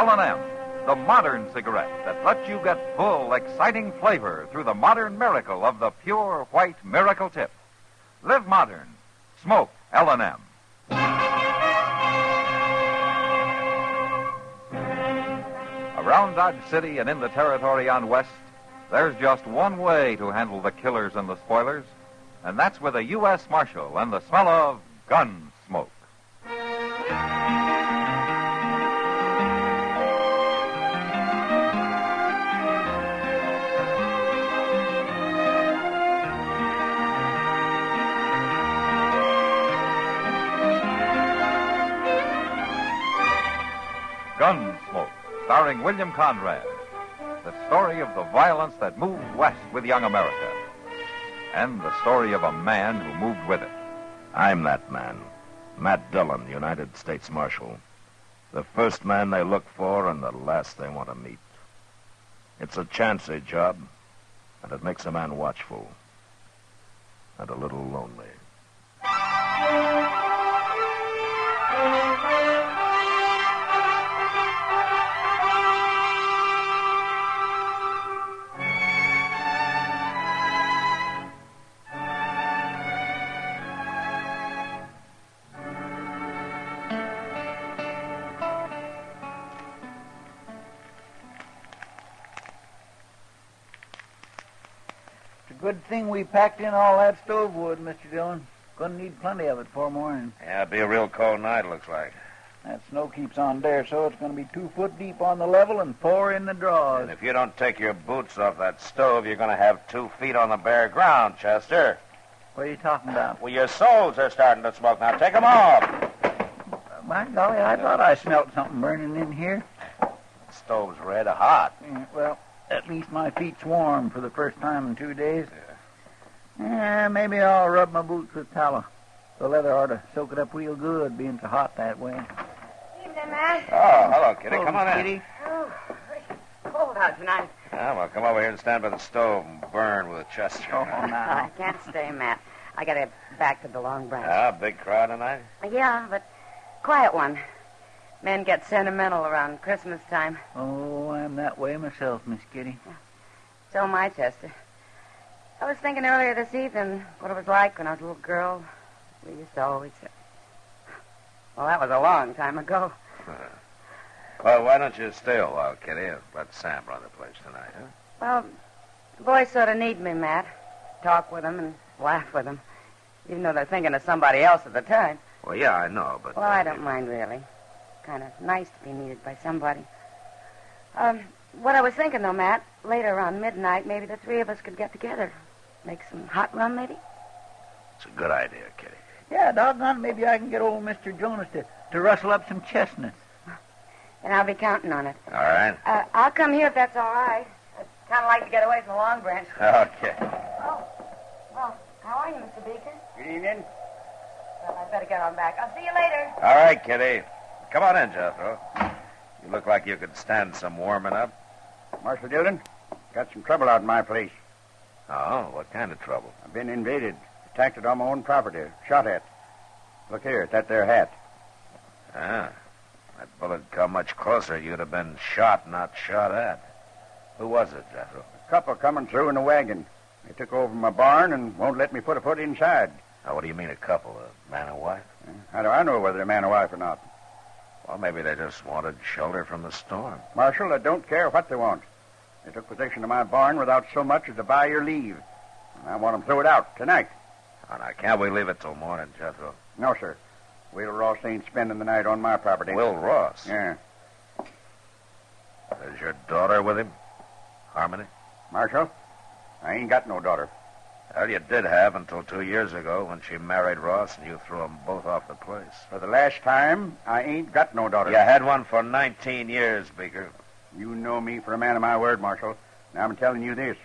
L&M, the modern cigarette that lets you get full, exciting flavor through the modern miracle of the pure white miracle tip. Live modern. Smoke L&M. Around Dodge City and in the territory on West, there's just one way to handle the killers and the spoilers, and that's with a U.S. Marshal and the smell of Gunsmoke. Gunsmoke, starring William Conrad. The story of the violence that moved west with young America. And the story of a man who moved with it. I'm that man. Matt Dillon, United States Marshal. The first man they look for and the last they want to meet. It's a chancy job, and it makes a man watchful. And a little lonely. Good thing we packed in all that stove wood, Mr. Dillon. Gonna need plenty of it for morning. Yeah, it'll be a real cold night, looks like. That snow keeps on there, so it's gonna be 2 foot deep on the level and 4 in the draws. And if you don't take your boots off that stove, you're gonna have 2 feet on the bare ground, Chester. What are you talking about? Well, your soles are starting to smoke. Now take them off. My golly, I thought I smelled something burning in here. The stove's red hot. Yeah, well, at least my feet's warm for the first time in 2 days. Yeah, maybe I'll rub my boots with tallow. The leather ought to soak it up real good, being so hot that way. Evening, Matt. Oh, hello, Kitty. Hello, Come on Kitty. in. Oh, it's cold out tonight. Yeah, well, come over here and stand by the stove and burn with Chester. Oh, I now. can't stay, Matt. I got to get back to the Long Branch. Ah, big crowd tonight? Yeah, but quiet one. Men get sentimental around Christmas time. Oh, I'm that way myself, Miss Kitty. So am I, Chester. I was thinking earlier this evening what it was like when I was a little girl. We used to always say... Well, that was a long time ago. Well, why don't you stay a while, Kitty, and let Sam run the place tonight, huh? Well, the boys sort of need me, Matt. Talk with them and laugh with them, even though they're thinking of somebody else at the time. Well, yeah, I know, but... Well, I don't mind, really. Kind of nice to be needed by somebody. What I was thinking, though, Matt, later around midnight, maybe the 3 of us could get together. Make some hot rum, maybe? It's a good idea, Kitty. Yeah, doggone, maybe I can get old Mr. Jonas to rustle up some chestnuts. And I'll be counting on it. All right. I'll come here if that's all right. I'd kind of like to get away from the Long Branch. Okay. Oh, well, how are you, Mr. Beeker? Good evening. Well, I'd better get on back. I'll see you later. All right, Kitty. Come on in, Jethro. You look like you could stand some warming up. Marshal Dillon, got some trouble out in my place. Oh, what kind of trouble? I've been invaded, attacked it on my own property, shot at. Look here, at that there hat. Ah, that bullet come much closer. You'd have been shot, not shot at. Who was it, Jethro? A couple coming through in a wagon. They took over my barn and won't let me put a foot inside. Now, what do you mean a couple? A man and wife? How do I know whether they're man or wife or not? Well, maybe they just wanted shelter from the storm. Marshal, I don't care what they want. They took possession of my barn without so much as to buy your leave. And I want them throw it out tonight. Oh, now, can't we leave it till morning, Jethro? No, sir. Will Ross ain't spending the night on my property. Will Ross? Yeah. Is your daughter with him? Harmony? Marshal, I ain't got no daughter. Well, you did have until 2 years ago when she married Ross and you threw them both off the place. For the last time, I ain't got no daughter. You had one for 19 years, Beeker. You know me for a man of my word, Marshal. Now I'm telling you this.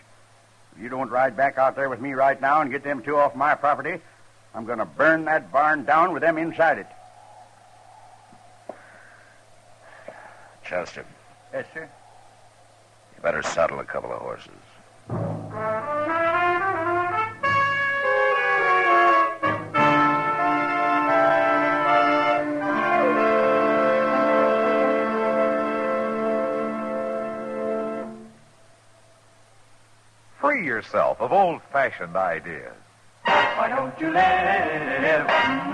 If you don't ride back out there with me right now and get them 2 off my property, I'm going to burn that barn down with them inside it. Chester, Yes, sir. you better saddle a couple of horses. Free yourself of old-fashioned ideas. Why don't you live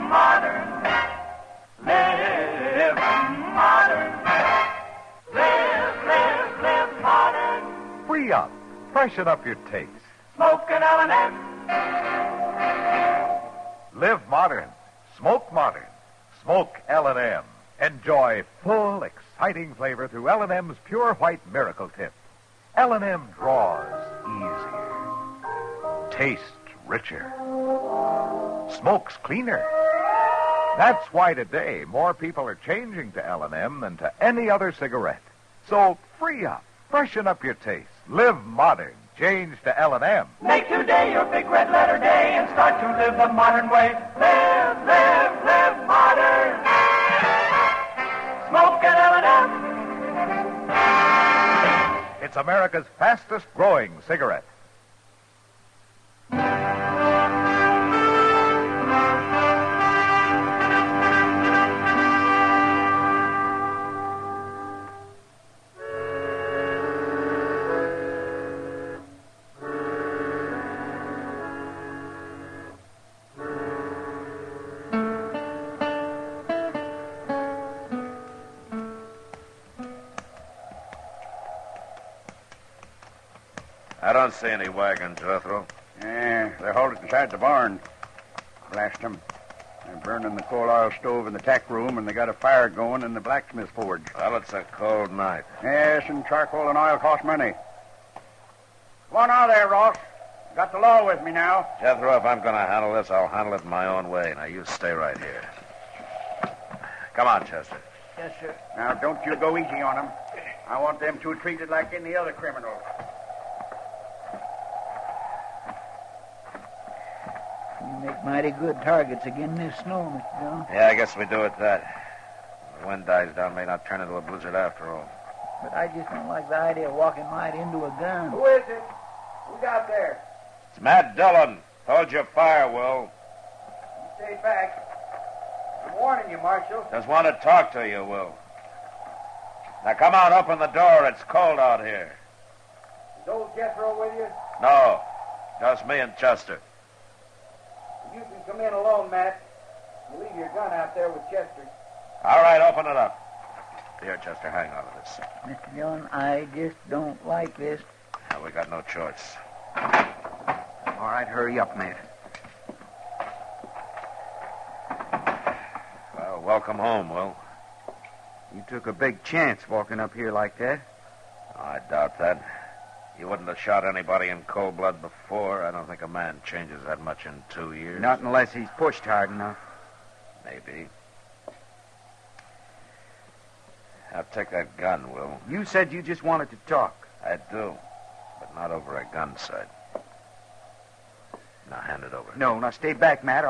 modern? Live modern. Live modern. Free up. Freshen up your taste. Smoke an L&M. Live modern. Smoke modern. Smoke L&M. Enjoy full, exciting flavor through L&M's Pure White Miracle Tip. L&M draws easier. Tastes richer. Smokes cleaner. That's why today more people are changing to L&M than to any other cigarette. So free up. Freshen up your taste. Live modern. Change to L&M. Make today your big red letter day and start to live the modern way. Live modern. Smoke an L&M. It's America's fastest growing cigarette. I don't see any wagon, Jethro. Yeah, they're halted inside the barn. Blast them. They're burning the coal oil stove in the tack room, and they got a fire going in the blacksmith forge. Well, it's a cold night. Yes, and charcoal and oil cost money. Come on out there, Ross. Got the law with me now. Jethro, if I'm going to handle this, I'll handle it my own way. Now, you stay right here. Come on, Chester. Yes, sir. Now, don't you go easy on them. I want them two treated like any other criminals. You make mighty good targets again this snow, Mr. Dillon. Yeah, I guess we do it that. The wind dies down, may not turn into a blizzard after all. But I just don't like the idea of walking right into a gun. Who is it? Who's out there? It's Matt Dillon. Hold your fire, Will. You stay back. I'm warning you, Marshal. Just want to talk to you, Will. Now, come on, open the door. It's cold out here. Is old Jethro with you? No, just me and Chester. You can come in alone, Matt. You leave your gun out there with Chester. All right, open it up. Here, Chester, hang on to this. Mr. Dillon, I just don't like this. Now, we got no choice. All right, hurry up, Matt. Well, welcome home, Will. You took a big chance walking up here like that. Oh, I doubt that. You wouldn't have shot anybody in cold blood before. I don't think a man changes that much in 2 years. Not unless he's pushed hard enough. Maybe. Now, take that gun, Will. You said you just wanted to talk. I do, but not over a gun sight. Now, hand it over. No, now stay back, Matt.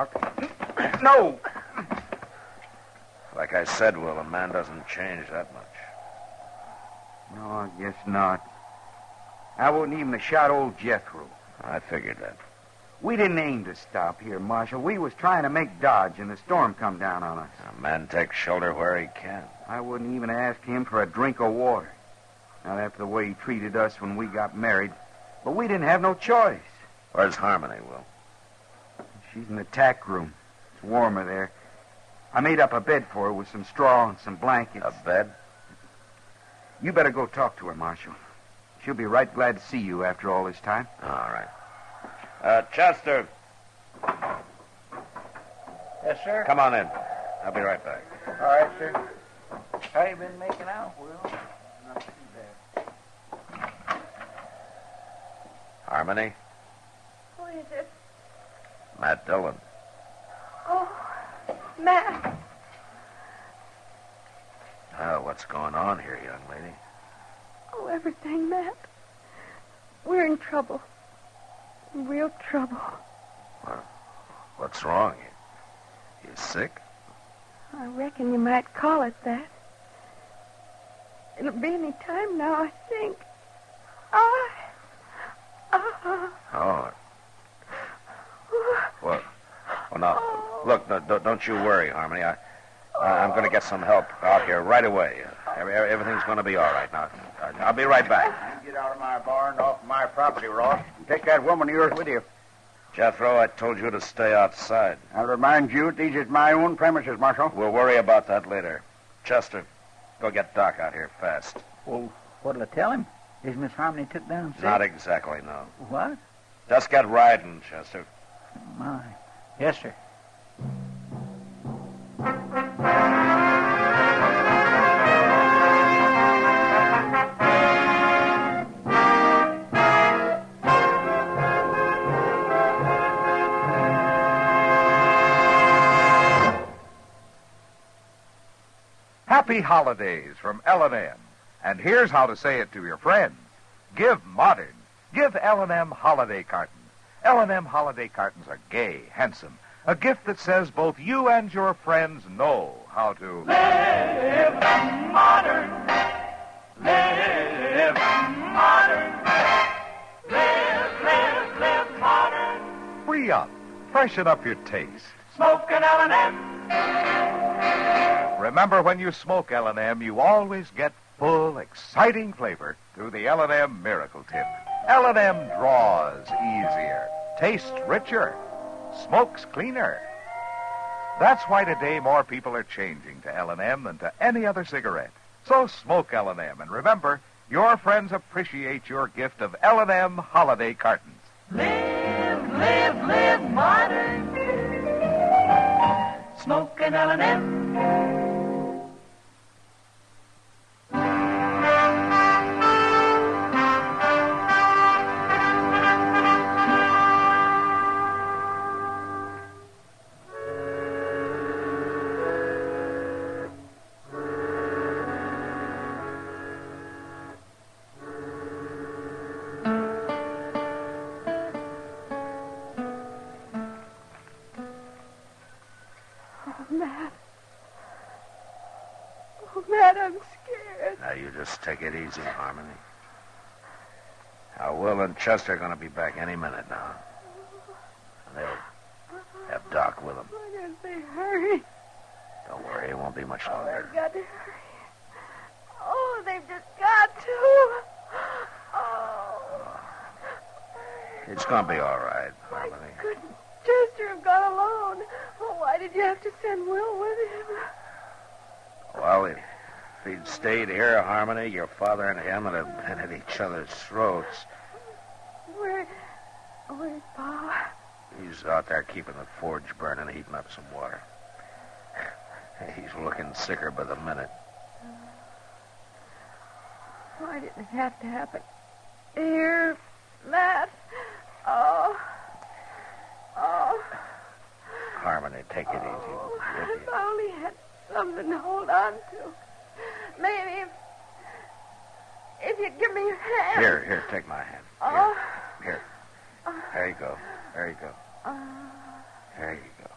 No! Like I said, Will, a man doesn't change that much. No, I guess not. I wouldn't even have shot old Jethro. I figured that. We didn't aim to stop here, Marshal. We was trying to make Dodge, and the storm come down on us. A man takes shelter where he can. I wouldn't even ask him for a drink of water. Not after the way he treated us when we got married. But we didn't have no choice. Where's Harmony, Will? She's in the tack room. It's warmer there. I made up a bed for her with some straw and some blankets. A bed? You better go talk to her, Marshal. She'll be right glad to see you after all this time. All right. Chester, Yes, sir. come on in. I'll be right back. All right, sir. How you been making out, Will? Not too bad. Harmony? Who is it? Matt Dillon. Oh, Matt. What's going on here, young lady? Oh, everything, Matt. We're in trouble. Real trouble. What's wrong? You sick? I reckon you might call it that. It'll be any time now, I think. Oh. Well, now, look, no, don't you worry, Harmony. I'm going to get some help out here right away. Everything's going to be all right. Now, I'll be right back. You get out of my barn, off my property, Ross. Take that woman of yours with you. Jethro, I told you to stay outside. I'll remind you, these is my own premises, Marshal. We'll worry about that later. Chester, go get Doc out here fast. Well, what'll I tell him? Is Miss Harmony took down sick? Not exactly, no. What? Just get riding, Chester. My. Yes, sir. Happy holidays from L&M. And here's how to say it to your friends. Give modern. Give L&M holiday cartons. L&M holiday cartons are gay, handsome. A gift that says both you and your friends know how to Live modern. Live modern. Live modern. free up. Freshen up your taste. Smoke an L&M. Remember, when you smoke L&M, you always get full, exciting flavor through the L&M Miracle Tip. L&M draws easier, tastes richer, smokes cleaner. That's why today more people are changing to L&M than to any other cigarette. So smoke L&M, and remember, your friends appreciate your gift of L&M holiday cartons. Live modern. Smoke an L&M. Matt, I'm scared. Now, you just take it easy, Harmony. Now, Will and Chester are going to be back any minute now. And they'll have Doc with them. Why don't they hurry? Don't worry, it won't be much Oh, longer. they've got to hurry. Oh, they've just got to. Oh. It's going to be all right, Harmony. Why couldn't Chester have gone alone? Oh, why did you have to send Will with him? Well, if he'd stayed here, Harmony, your father and him would have been at each other's throats. Where's Pa? He's out there keeping the forge burning, heating up some water. He's looking sicker by the minute. Why did it have to happen here, Matt? Oh. Harmony, take it easy. Oh, Will you? if I only had something to hold on to. Maybe if you'd give me your hand. Here, take my hand. Oh. Here. There you go. There you go. There you go.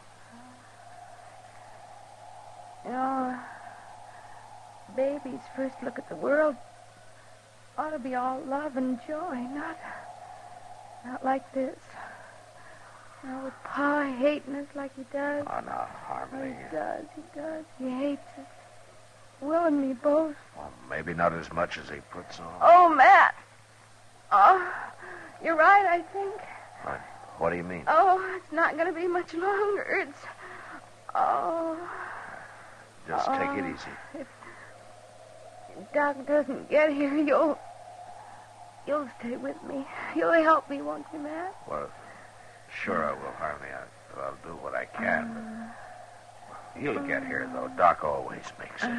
You know, baby's first look at the world ought to be all love and joy, not like this. Now, with Pa hating us like he does. Oh, no, Harmony. He does. He hates us. Will and me both. Well, maybe not as much as he puts on. Oh, Matt. Oh, you're right, I think. What do you mean? Oh, it's not going to be much longer. It's... Oh... Just take it easy. If Doc doesn't get here, you'll stay with me. You'll help me, won't you, Matt? Well, sure I will, Harmony. I'll do what I can. But he'll get here, though. Doc always makes it.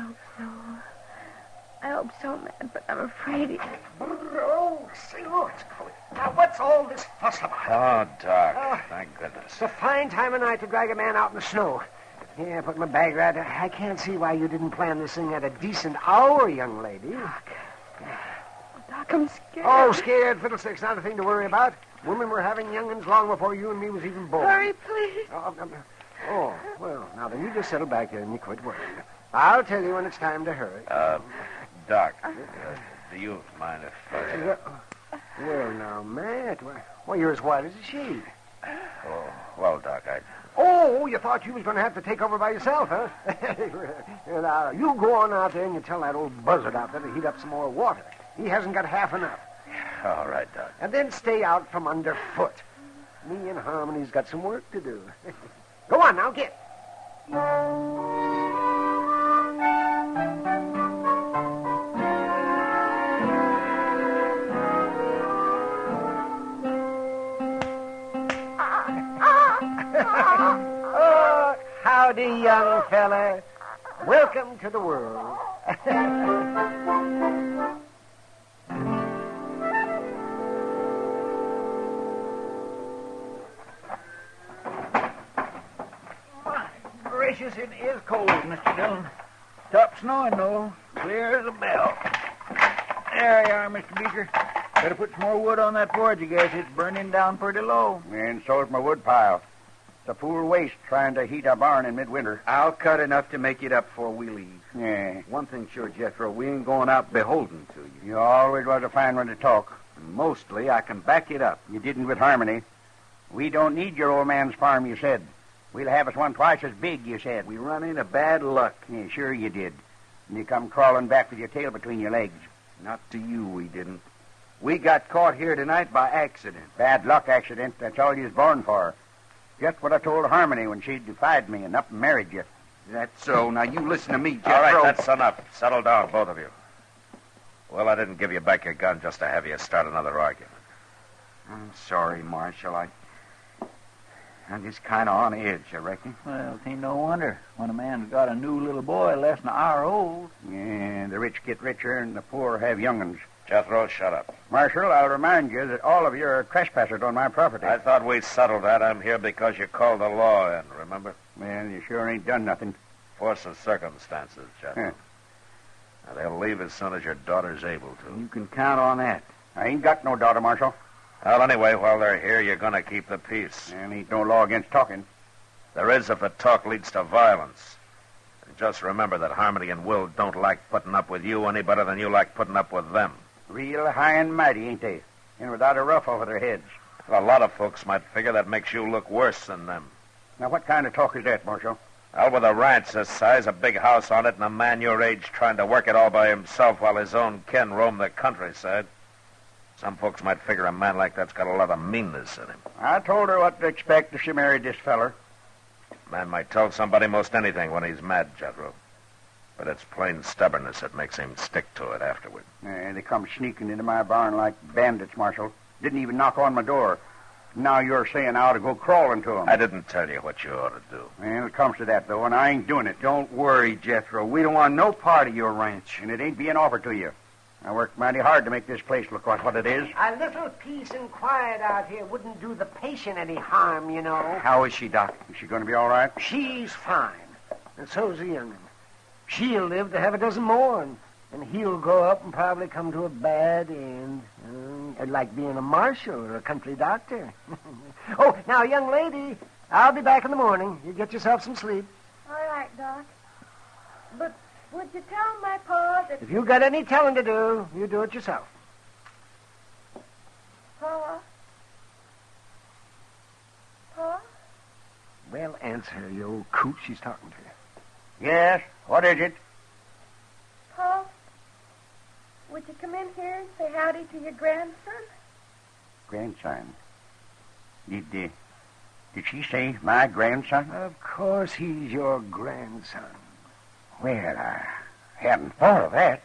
I hope so, Matt, but I'm afraid he... Oh, say, look, it's cold. Now, what's all this fuss about? Oh, Doc, thank goodness. It's a fine time of night to drag a man out in the snow. Yeah, put my bag right there. I can't see why you didn't plan this thing at a decent hour, young lady. Doc, I'm scared. Oh, scared? Fiddlesticks, not a thing to worry about. Women were having young'uns long before you and me was even born. Hurry, please. Oh, well, now then, you just settle back there and you quit worrying. I'll tell you when it's time to hurry. Doc, do you mind if... Well, now, Matt, why, you're as white as a sheet. Oh, well, Doc, Oh, you thought you was going to have to take over by yourself, huh? Now, you go on out there and you tell that old buzzard out there to heat up some more water. He hasn't got half enough. All right, Doc. And then stay out from underfoot. Me and Harmony's got some work to do. Go on now, get. Oh, howdy, young fella. Welcome to the world. Gracious, it is cold, Mr. Dillon. Stopped snowing, though. Clear as a bell. There you are, Mr. Beeker. Better put some more wood on that forge, I guess. It's burning down pretty low. And so's my wood pile. It's a fool waste trying to heat a barn in midwinter. I'll cut enough to make it up before we leave. Yeah. One thing sure, Jethro, we ain't going out beholden to you. You always was a fine one to talk. Mostly, I can back it up. You didn't with Harmony. We don't need your old man's farm, you said. We'll have us one twice as big, you said. We run into bad luck. Yeah, sure you did. And you come crawling back with your tail between your legs. Not to you, we didn't. We got caught here tonight by accident. Bad luck accident. That's all you was born for. Just what I told Harmony when she defied me and up and married you. That's so. Now, you listen to me, Jethro. All right, that's enough. Settle down, both of you. Well, I didn't give you back your gun just to have you start another argument. I'm sorry, Marshal. I'm just kind of on edge, I reckon. Well, it ain't no wonder when a man's got a new little boy less than an hour old. Yeah, the rich get richer and the poor have young'uns. Jethro, shut up. Marshal, I'll remind you that all of you are trespassers on my property. I thought we settled that. I'm here because you called the law in, remember? Well, you sure ain't done nothing. Force of circumstances, Jethro. Now, they'll leave as soon as your daughter's able to. You can count on that. I ain't got no daughter, Marshal. Well, anyway, while they're here, you're going to keep the peace. And ain't no law against talking. There is if the talk leads to violence. And just remember that Harmony and Will don't like putting up with you any better than you like putting up with them. Real high and mighty, ain't they? And without a ruff over their heads. Well, a lot of folks might figure that makes you look worse than them. Now, what kind of talk is that, Marshal? Well, with a ranch this size, a big house on it, and a man your age trying to work it all by himself while his own kin roam the countryside, some folks might figure a man like that's got a lot of meanness in him. I told her what to expect if she married this feller. A man might tell somebody most anything when he's mad, Jethro. But it's plain stubbornness that makes him stick to it afterward. They come sneaking into my barn like bandits, Marshal. Didn't even knock on my door. Now you're saying I ought to go crawling to them. I didn't tell you what you ought to do. Well, it comes to that, though, and I ain't doing it. Don't worry, Jethro. We don't want no part of your ranch. And it ain't being offered to you. I worked mighty hard to make this place look like what it is. A little peace and quiet out here wouldn't do the patient any harm, you know. How is she, Doc? Is she going to be all right? She's fine. And so's the young'un. She'll live to have a dozen more, and he'll grow up and probably come to a bad end. Like being a marshal or a country doctor. Oh, now, young lady, I'll be back in the morning. You get yourself some sleep. All right, Doc. But would you tell my pa that... If you got any telling to do, you do it yourself. Pa? Pa? Well, answer, you old coot. She's talking to you. Yes? What is it? Pa? Would you come in here and say howdy to your grandson? Grandson. Did she say my grandson? Of course he's your grandson. Well, I hadn't thought of that.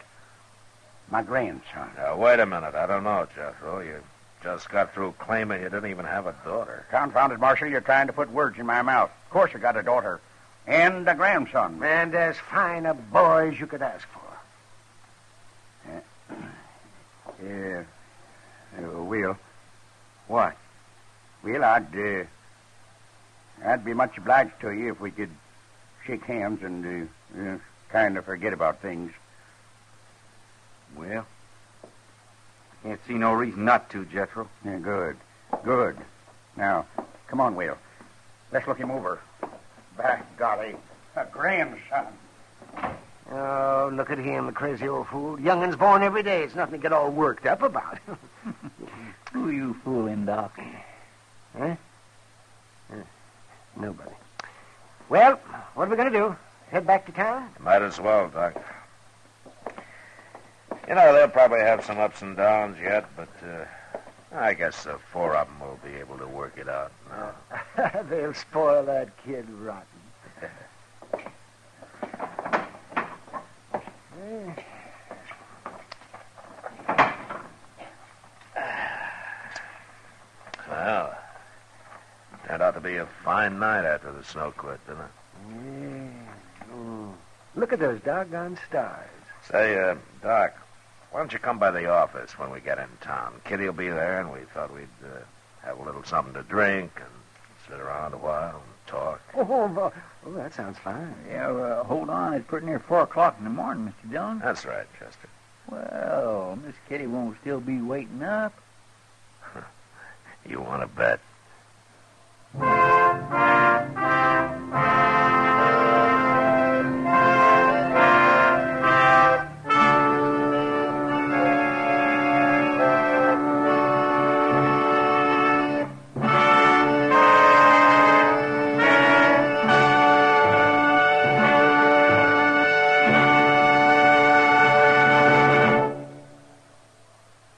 My grandson. Now, wait a minute. I don't know, Jethro. You just got through claiming you didn't even have a daughter. Confounded, Marshal, you're trying to put words in my mouth. Of course I got a daughter. And a grandson. And as fine a boy as you could ask for. Will. What? Will, I'd be much obliged to you if we could shake hands and kind of forget about things. Well, I can't see no reason not to, Jethro. Yeah, good. Good. Now, come on, Will. Let's look him over. By golly, a grandson. Oh, look at him, the crazy old fool. Young'un's born every day. It's nothing to get all worked up about. Who you fooling, Doc? Huh? Nobody. Well, what are we going to do? Head back to town? Might as well, Doc. You know, they'll probably have some ups and downs yet, but I guess the four of them will be able to work it out now. They'll spoil that kid rotten. Well, that ought to be a fine night after the snow quit, doesn't it? Yeah. Mm. Look at those doggone stars. Say, Doc, why don't you come by the office when we get in town? Kitty will be there, and we thought we'd have a little something to drink and sit around a while and talk. Oh, that sounds fine. Yeah, hold on. It's pretty near 4 o'clock in the morning, Mr. Dillon. That's right, Chester. Well, Miss Kitty won't still be waiting up. You want to bet?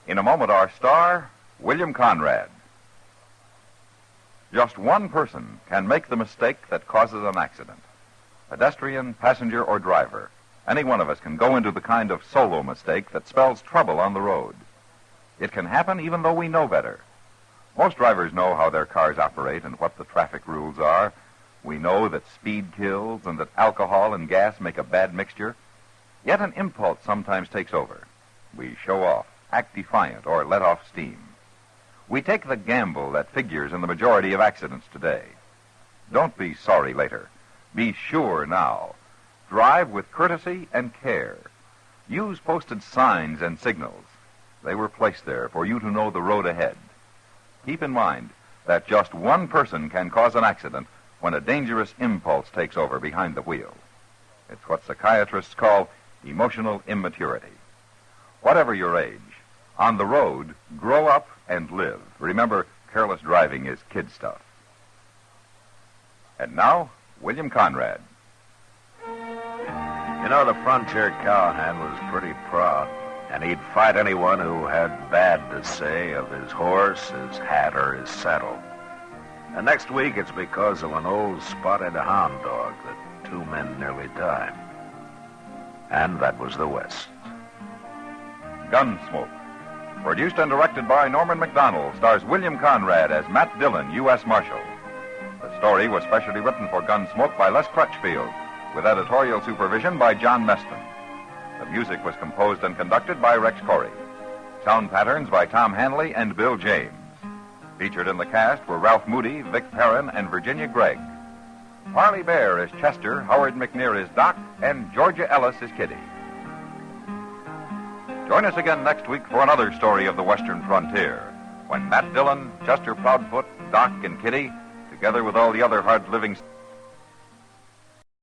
In a moment, our star, William Conrad. Just one person can make the mistake that causes an accident. Pedestrian, passenger, or driver. Any one of us can go into the kind of solo mistake that spells trouble on the road. It can happen even though we know better. Most drivers know how their cars operate and what the traffic rules are. We know that speed kills and that alcohol and gas make a bad mixture. Yet an impulse sometimes takes over. We show off, act defiant, or let off steam. We take the gamble that figures in the majority of accidents today. Don't be sorry later. Be sure now. Drive with courtesy and care. Use posted signs and signals. They were placed there for you to know the road ahead. Keep in mind that just one person can cause an accident when a dangerous impulse takes over behind the wheel. It's what psychiatrists call emotional immaturity. Whatever your age, on the road, grow up and live. Remember, careless driving is kid stuff. And now, William Conrad. You know, the frontier cowhand was pretty proud, and he'd fight anyone who had bad to say of his horse, his hat, or his saddle. And next week, it's because of an old spotted hound dog that 2 men nearly died. And that was the West. Gunsmoke. Produced and directed by Norman Macdonnell, stars William Conrad as Matt Dillon, U.S. Marshal. The story was specially written for Gunsmoke by Les Crutchfield, with editorial supervision by John Meston. The music was composed and conducted by Rex Corey. Sound patterns by Tom Hanley and Bill James. Featured in the cast were Ralph Moody, Vic Perrin, and Virginia Gregg. Parley Baer is Chester, Howard McNear is Doc, and Georgia Ellis is Kitty. Join us again next week for another story of the Western frontier, when Matt Dillon, Chester Proudfoot, Doc, and Kitty, together with all the other hard-living